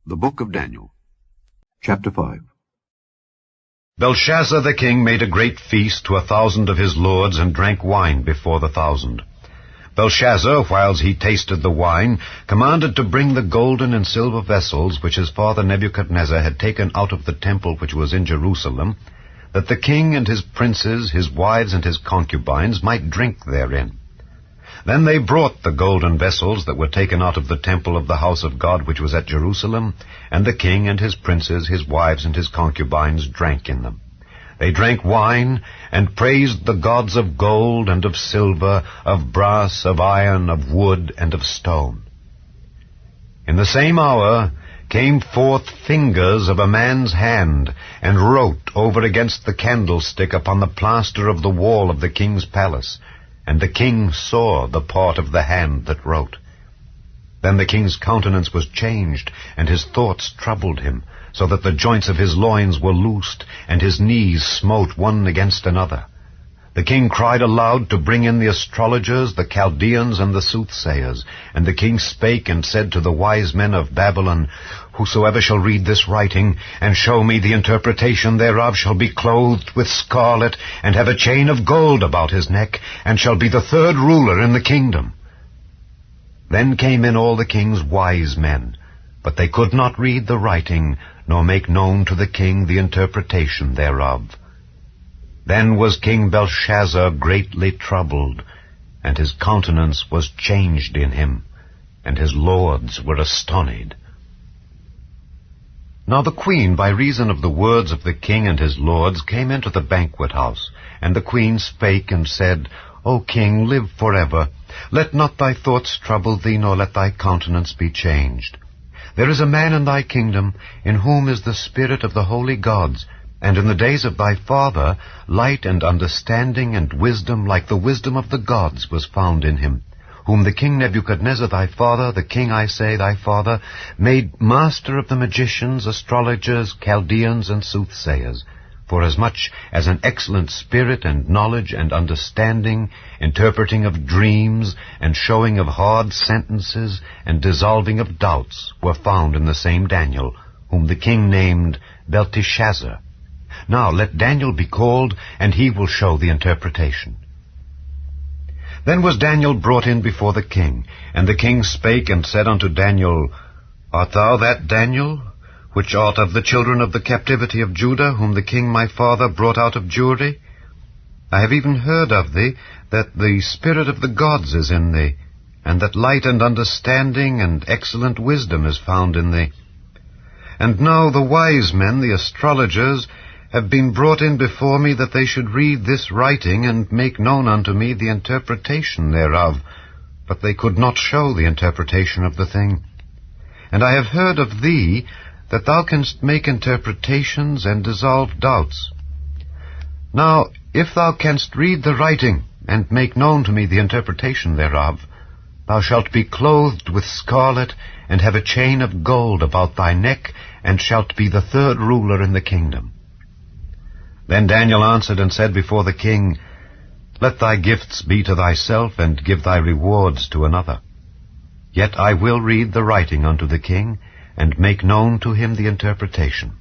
The Book of Daniel, Chapter 5. Belshazzar the king made a great feast to 1,000 of his lords, and drank wine before the 1,000. Belshazzar, whiles he tasted the wine, commanded to bring the golden and silver vessels which his father Nebuchadnezzar had taken out of the temple which was in Jerusalem, that the king and his princes, his wives and his concubines might drink therein. Then they brought the golden vessels that were taken out of the temple of the house of God which was at Jerusalem, and the king and his princes, his wives and his concubines drank in them. They drank wine, and praised the gods of gold and of silver, of brass, of iron, of wood, and of stone. In the same hour came forth fingers of a man's hand, and wrote over against the candlestick upon the plaster of the wall of the king's palace. And the king saw the part of the hand that wrote. Then the king's countenance was changed, and his thoughts troubled him, so that the joints of his loins were loosed, and his knees smote one against another. The king cried aloud to bring in the astrologers, the Chaldeans, and the soothsayers. And the king spake and said to the wise men of Babylon, Whosoever shall read this writing, and show me the interpretation thereof, shall be clothed with scarlet, and have a chain of gold about his neck, and shall be the third ruler in the kingdom. Then came in all the king's wise men, but they could not read the writing, nor make known to the king the interpretation thereof. Then was King Belshazzar greatly troubled, and his countenance was changed in him, and his lords were astonied. Now the queen, by reason of the words of the king and his lords, came into the banquet house. And the queen spake and said, O king, live forever. Let not thy thoughts trouble thee, nor let thy countenance be changed. There is a man in thy kingdom, in whom is the spirit of the holy gods, and in the days of thy father light and understanding and wisdom like the wisdom of the gods was found in him, whom the king Nebuchadnezzar thy father, the king, I say, thy father, made master of the magicians, astrologers, Chaldeans, and soothsayers, forasmuch as an excellent spirit and knowledge and understanding, interpreting of dreams, and showing of hard sentences, and dissolving of doubts, were found in the same Daniel, whom the king named Belteshazzar. Now let Daniel be called, and he will show the interpretation. Then was Daniel brought in before the king, and the king spake and said unto Daniel, Art thou that Daniel, which art of the children of the captivity of Judah, whom the king my father brought out of Jewry? I have even heard of thee, that the spirit of the gods is in thee, and that light and understanding and excellent wisdom is found in thee. And now the wise men, the astrologers, have been brought in before me, that they should read this writing, and make known unto me the interpretation thereof. But they could not show the interpretation of the thing. And I have heard of thee, that thou canst make interpretations, and dissolve doubts. Now, if thou canst read the writing, and make known to me the interpretation thereof, thou shalt be clothed with scarlet, and have a chain of gold about thy neck, and shalt be the third ruler in the kingdom. Then Daniel answered and said before the king, Let thy gifts be to thyself, and give thy rewards to another. Yet I will read the writing unto the king, and make known to him the interpretation.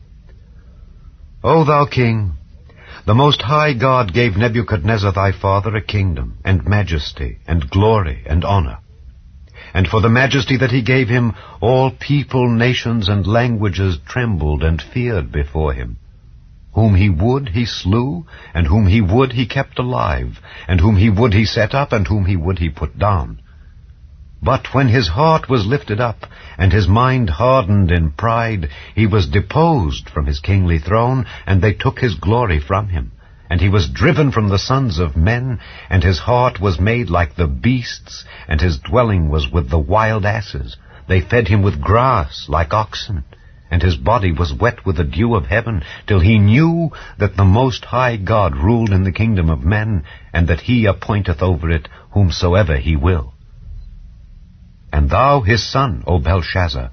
O thou king, the Most High God gave Nebuchadnezzar thy father a kingdom, and majesty, and glory, and honor. And for the majesty that he gave him, all people, nations, and languages trembled and feared before him. Whom he would he slew, and whom he would he kept alive, and whom he would he set up, and whom he would he put down. But when his heart was lifted up, and his mind hardened in pride, he was deposed from his kingly throne, and they took his glory from him. And he was driven from the sons of men, and his heart was made like the beasts, and his dwelling was with the wild asses. They fed him with grass like oxen, and his body was wet with the dew of heaven, till he knew that the Most High God ruled in the kingdom of men, and that he appointeth over it whomsoever he will. And thou, his son, O Belshazzar,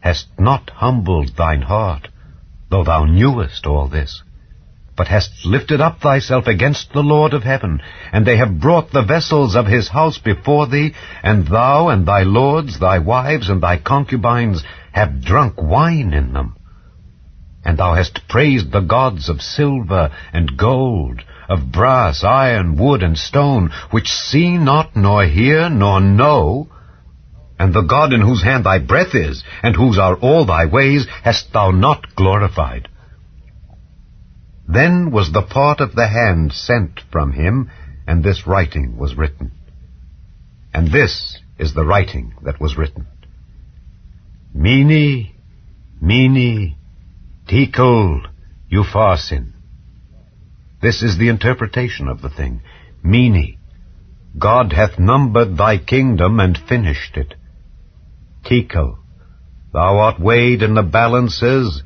hast not humbled thine heart, though thou knewest all this, but hast lifted up thyself against the Lord of heaven, and they have brought the vessels of his house before thee, and thou and thy lords, thy wives, and thy concubines have drunk wine in them. And thou hast praised the gods of silver and gold, of brass, iron, wood, and stone, which see not, nor hear, nor know. And the God in whose hand thy breath is, and whose are all thy ways, hast thou not glorified. Then was the part of the hand sent from him, and this writing was written. And this is the writing that was written. Mene, Mene, Tekel, Upharsin. This is the interpretation of the thing. Mene, God hath numbered thy kingdom and finished it. Tekel, thou art weighed in the balances,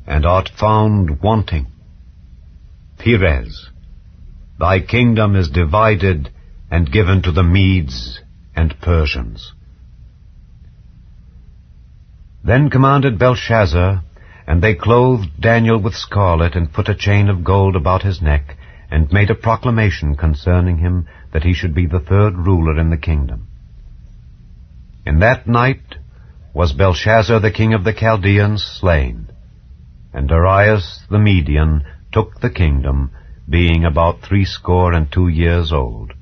and art found wanting. Peres, thy kingdom is divided and given to the Medes and Persians. Then commanded Belshazzar, and they clothed Daniel with scarlet, and put a chain of gold about his neck, and made a proclamation concerning him, that he should be the third ruler in the kingdom. In that night was Belshazzar the king of the Chaldeans slain, and Darius the Median took the kingdom, being about 62 years old.